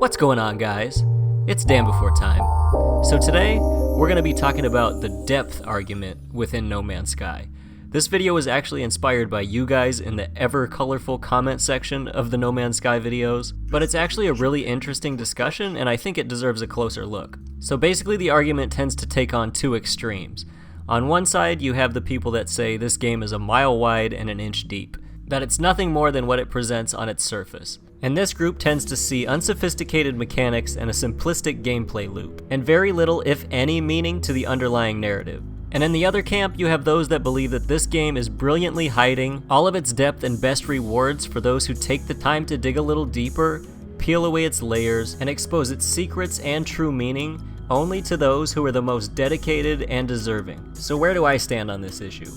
What's going on, guys? It's DanBeforeTime. So today, we're going to be talking about the depth argument within No Man's Sky. This video was actually inspired by you guys in the ever colorful comment section of the No Man's Sky videos, but it's actually a really interesting discussion and I think it deserves a closer look. So basically the argument tends to take on two extremes. On one side, you have the people that say this game is a mile wide and an inch deep, that it's nothing more than what it presents on its surface. And this group tends to see unsophisticated mechanics and a simplistic gameplay loop, and very little, if any, meaning to the underlying narrative. And in the other camp, you have those that believe that this game is brilliantly hiding all of its depth and best rewards for those who take the time to dig a little deeper, peel away its layers, and expose its secrets and true meaning only to those who are the most dedicated and deserving. So where do I stand on this issue?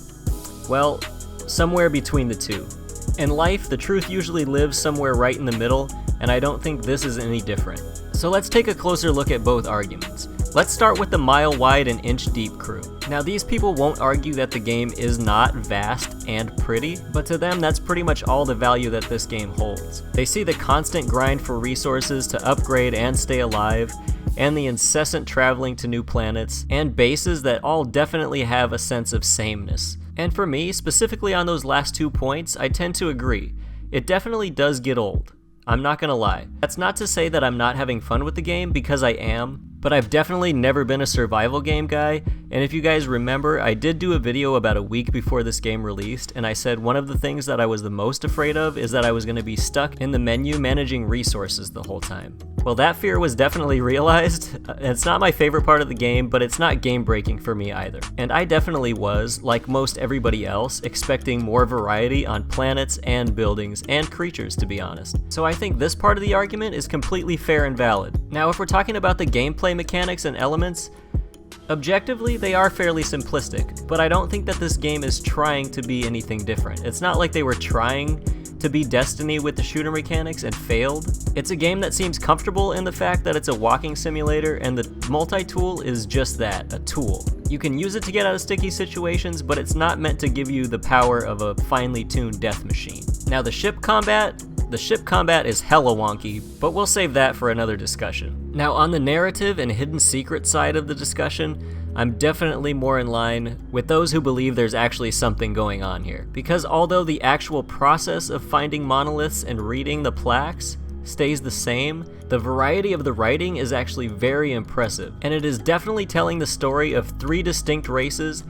Well, somewhere between the two. In life, the truth usually lives somewhere right in the middle, and I don't think this is any different. So let's take a closer look at both arguments. Let's start with the mile wide and inch deep crew. Now these people won't argue that the game is not vast and pretty, but to them that's pretty much all the value that this game holds. They see the constant grind for resources to upgrade and stay alive, and the incessant traveling to new planets and bases that all definitely have a sense of sameness. And for me, specifically on those last 2 points, I tend to agree. It definitely does get old. I'm not gonna lie. That's not to say that I'm not having fun with the game, because I am, but I've definitely never been a survival game guy, and if you guys remember, I did do a video about a week before this game released, and I said one of the things that I was the most afraid of is that I was gonna be stuck in the menu managing resources the whole time. Well, that fear was definitely realized. It's not my favorite part of the game, but it's not game-breaking for me either. And I definitely was, like most everybody else, expecting more variety on planets and buildings and creatures, to be honest. So I think this part of the argument is completely fair and valid. Now, if we're talking about the gameplay mechanics and elements, objectively, they are fairly simplistic, but I don't think that this game is trying to be anything different. It's not like they were trying to be Destiny with the shooter mechanics and failed. It's a game that seems comfortable in the fact that it's a walking simulator and the multi-tool is just that, a tool. You can use it to get out of sticky situations, but it's not meant to give you the power of a finely tuned death machine. Now the ship combat is hella wonky, but we'll save that for another discussion. Now on the narrative and hidden secret side of the discussion, I'm definitely more in line with those who believe there's actually something going on here. Because although the actual process of finding monoliths and reading the plaques stays the same, the variety of the writing is actually very impressive. And it is definitely telling the story of 3 distinct races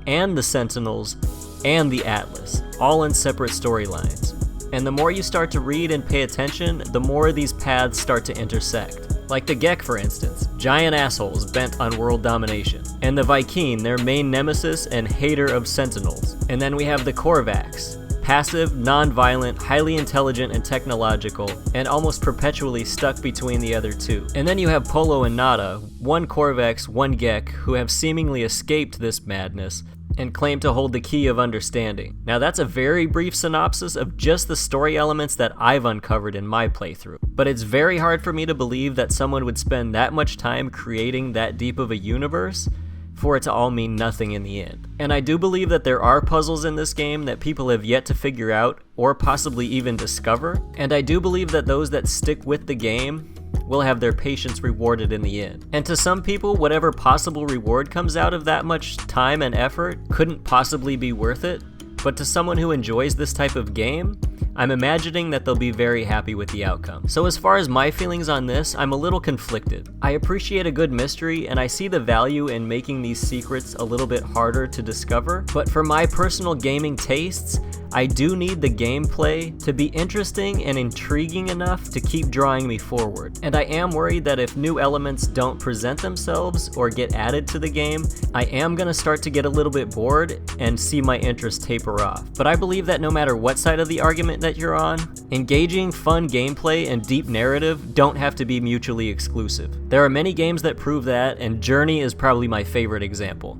and the Sentinels and the Atlas, all in separate storylines. And the more you start to read and pay attention, the more these paths start to intersect. Like the Gek, for instance, giant assholes bent on world domination. And the Vy'keen, their main nemesis and hater of Sentinels. And then we have the Korvax, passive, non-violent, highly intelligent and technological, and almost perpetually stuck between the other two. And then you have Polo and Nada, one Korvax, one Gek, who have seemingly escaped this madness and claim to hold the key of understanding. Now that's a very brief synopsis of just the story elements that I've uncovered in my playthrough. But it's very hard for me to believe that someone would spend that much time creating that deep of a universe for it to all mean nothing in the end. And I do believe that there are puzzles in this game that people have yet to figure out or possibly even discover. And I do believe that those that stick with the game will have their patience rewarded in the end. And to some people, whatever possible reward comes out of that much time and effort couldn't possibly be worth it. But to someone who enjoys this type of game, I'm imagining that they'll be very happy with the outcome. So as far as my feelings on this, I'm a little conflicted. I appreciate a good mystery and I see the value in making these secrets a little bit harder to discover, but for my personal gaming tastes, I do need the gameplay to be interesting and intriguing enough to keep drawing me forward. And I am worried that if new elements don't present themselves or get added to the game, I am gonna start to get a little bit bored and see my interest taper off. But I believe that no matter what side of the argument that you're on, engaging, fun gameplay and deep narrative don't have to be mutually exclusive. There are many games that prove that, and Journey is probably my favorite example.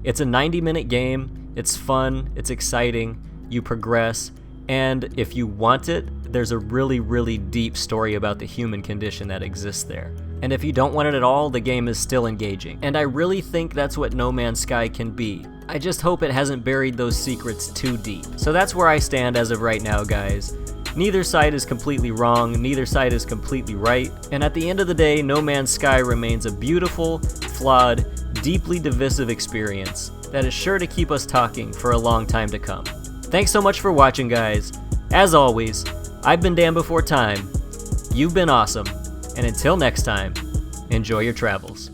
It's a 90-minute game, it's fun, it's exciting, you progress, and if you want it, there's a really, really deep story about the human condition that exists there. And if you don't want it at all, the game is still engaging. And I really think that's what No Man's Sky can be. I just hope it hasn't buried those secrets too deep. So that's where I stand as of right now, guys. Neither side is completely wrong, neither side is completely right, and at the end of the day, No Man's Sky remains a beautiful, flawed, deeply divisive experience that is sure to keep us talking for a long time to come. Thanks so much for watching, guys. As always, I've been Dan Before Time, you've been awesome, and until next time, enjoy your travels.